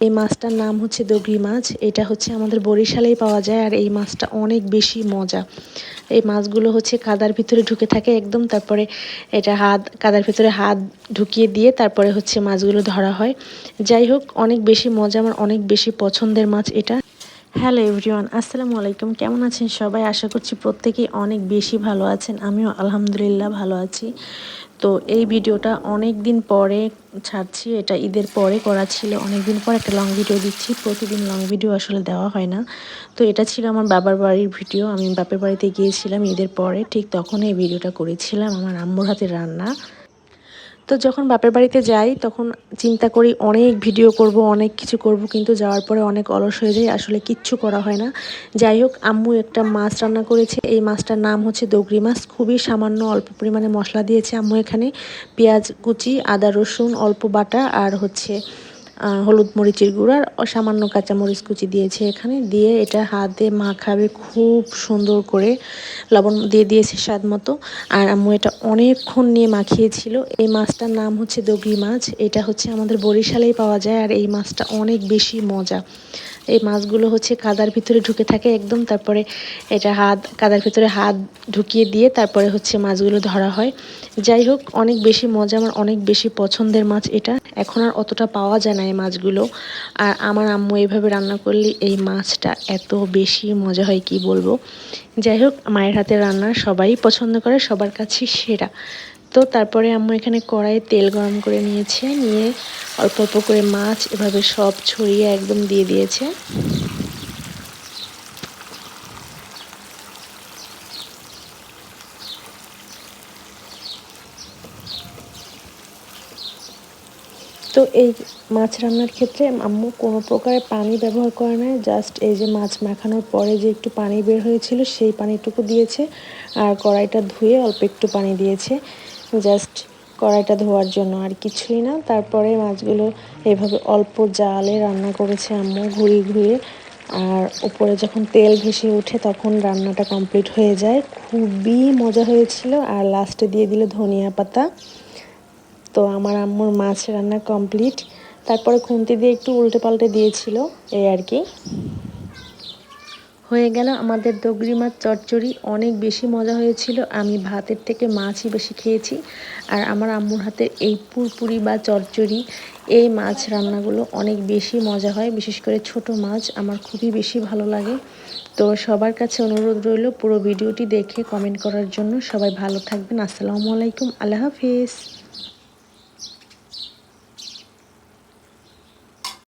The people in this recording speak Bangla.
এই মাছটার নাম হচ্ছে দগরি মাছ। এটা হচ্ছে আমাদের বরিশালেই পাওয়া যায়। আর এই মাছটা অনেক বেশি মজা। এই মাছগুলো হচ্ছে কাদার ভিতরে ঢুকে থাকে একদম, তারপরে এটা কাদার ভিতরে হাত ঢুকিয়ে দিয়ে তারপরে হচ্ছে মাছগুলো ধরা হয়। যাই হোক, অনেক বেশি মজা, আমার অনেক বেশি পছন্দের মাছ এটা। হ্যালো এভরিওয়ান, আসসালামু আলাইকুম। কেমন আছেন সবাই? আশা করছি প্রত্যেকেই অনেক বেশি ভালো আছেন। আমিও আলহামদুলিল্লাহ ভালো আছি। তো এই ভিডিওটা অনেক দিন পরে ছাড়ছি, এটা ঈদের পরে করা ছিল। অনেক দিন পর একটা লং ভিডিও দিচ্ছি। প্রতিদিন লং ভিডিও আসলে দেওয়া হয় না। তো এটা ছিল আমার বাবার বাড়ির ভিডিও। আমি বাপের বাড়িতে গিয়েছিলাম ঈদের পরে, ঠিক তখন এই ভিডিওটা করেছিলাম আমার আম্মুর হাতের রান্না। তো যখন বাপের বাড়িতে যাই তখন চিন্তা করি অনেক ভিডিও করব, অনেক কিছু করব, কিন্তু যাওয়ার পরে অনেক অলস হয়ে যায়, আসলে কিচ্ছু করা হয় না। যাই হোক, আম্মু একটা মাছ রান্না করেছে। এই মাছটার নাম হচ্ছে দগরি মাছ। খুবই সামান্য অল্প পরিমাণে মশলা দিয়েছে আম্মু এখানে। পেঁয়াজ কুচি, আদা রসুন অল্প বাটা, আর হচ্ছে হলুদ মরিচের গুঁড়ো আর সামান্য কাঁচামরিচ কুচি দিয়েছে এখানে। দিয়ে এটা হাতে মাখাবে খুব সুন্দর করে, লবণ দিয়ে দিয়েছে স্বাদ মতো। আর আম্মু এটা অনেকক্ষণ নিয়ে মাখিয়েছিল। এই মাছটার নাম হচ্ছে দগরি মাছ। এটা হচ্ছে আমাদের বরিশালেই পাওয়া যায়। আর এই মাছটা অনেক বেশি মজা। এই মাছগুলো হচ্ছে কাদার ভিতরে ঢুকে থাকে একদম, তারপরে এটা কাদার ভিতরে হাত ঢুকিয়ে দিয়ে তারপরে হচ্ছে মাছগুলো ধরা হয়। যাই হোক, অনেক বেশি মজা, আমার অনেক বেশি পছন্দের মাছ এটা। এখন আর অতটা পাওয়া যায় না এই মাছগুলো। আর আমার আম্মু এইভাবে রান্না করলে এই মাছটা এত বেশি মজা হয় কি বলবো। যাই হোক, মায়ের হাতের রান্না সবাই পছন্দ করে, সবার কাছে সেরা। তো তারপরে আম্মু এখানে কড়াইয়ে তেল গরম করে নিয়েছে, নিয়ে অল্প অল্প করে মাছ এভাবে সব ছড়িয়ে একদম দিয়ে দিয়েছে। তো এই মাছ রান্নার ক্ষেত্রে আম্মু কোনো প্রকারের পানি ব্যবহার করে না, জাস্ট এই যে মাছ মাখানোর পরে যে একটু পানি বের হয়েছিল সেই পানিটুকু দিয়েছে। আর কড়াইটা ধুয়ে অল্প একটু পানি দিয়েছে, জাস্ট কড়াইটা ধোয়ার জন্য, আর কিছুই না। তারপরে মাছগুলো এভাবে অল্প জালে রান্না করেছে আম্মু ঘুরিয়ে ঘুরিয়ে। আর উপরে যখন তেল ভেসে ওঠে তখন রান্নাটা কমপ্লিট হয়ে যায়। খুবই মজা হয়েছিল। আর লাস্টে দিয়ে দিল ধনিয়া পাতা। তো আমার আম্মুর মাছ রান্না কমপ্লিট। তারপরে খুন্তি দিয়ে একটু উল্টে পাল্টে দিয়েছিল, এই আর কি। হয়ে গেল আমাদের দগরি মাছ চচ্চড়ি। অনেক বেশি মজা হয়েছিল। আমি ভাতের থেকে মাছই বেশি খেয়েছি। আর আমার আম্মুর হাতের এই পুরপুরি বা চচ্চড়ি, এই মাছ রান্নাগুলো অনেক বেশি মজা হয়। বিশেষ করে ছোট মাছ আমার খুবই বেশি ভালো লাগে। তো সবার কাছে অনুরোধ রইল পুরো ভিডিওটি দেখে কমেন্ট করার জন্য। সবাই ভালো থাকবেন। আসসালামু আলাইকুম, আল্লাহ হাফিজ।